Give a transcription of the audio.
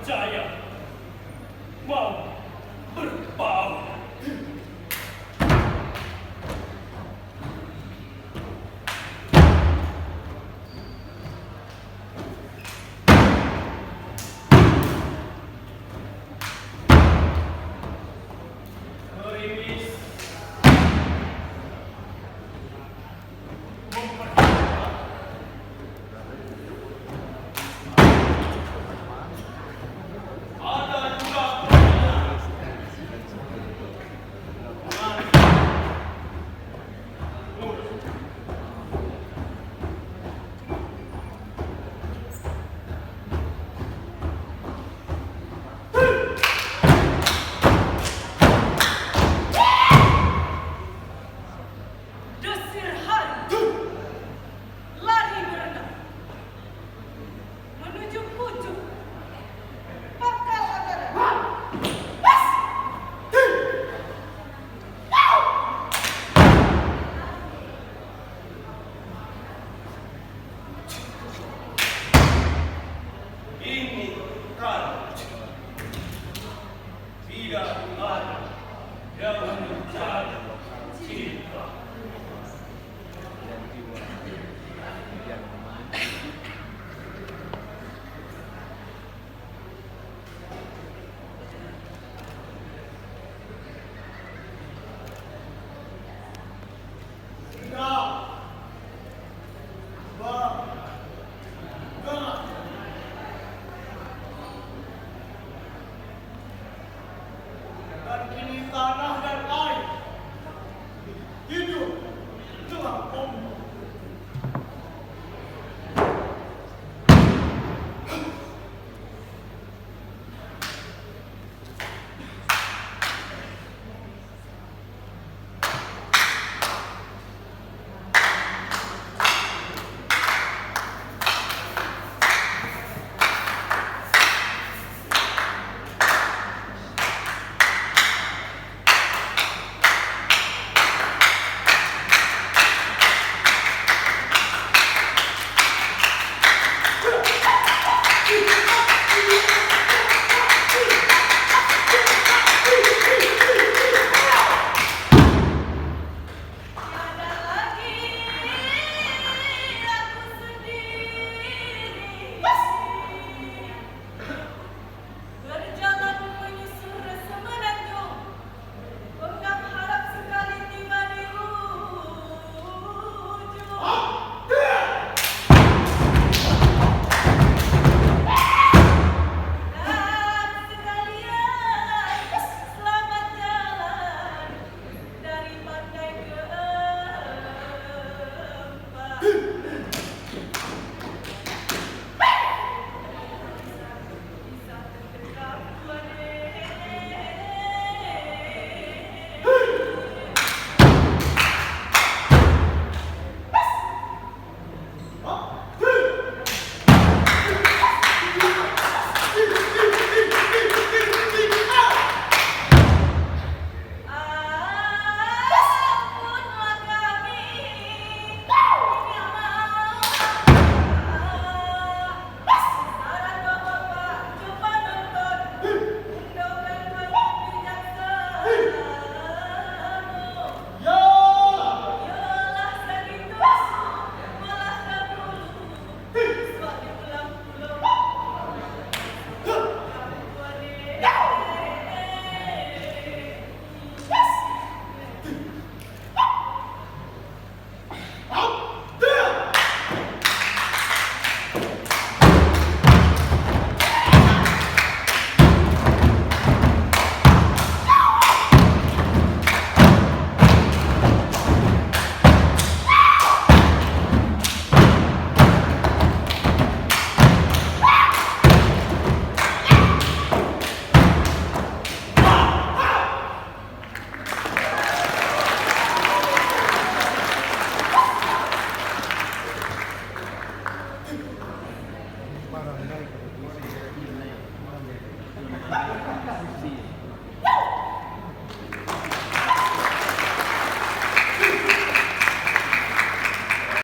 percaya mau berbau. Gerimis memperhatikan ada juga Desir hari lari berenang menuju pucuk pangkal makanan. ini kan tidak ada yang mencari cinta. Dan kini tanah dan air hidup telah umum. Tiada lagi aku sendiri berjalan menyusur semenanjung, pegang harap sekali tiba di ujung. Dan sekalian selamat jalan dari pantai ke empat. Bisa terdekat ampunlah kami, hingga mau saran bapak coba nonton undang kami bijaksana. Yolah segitu melahkan dulu suatu pulang pulau. Parang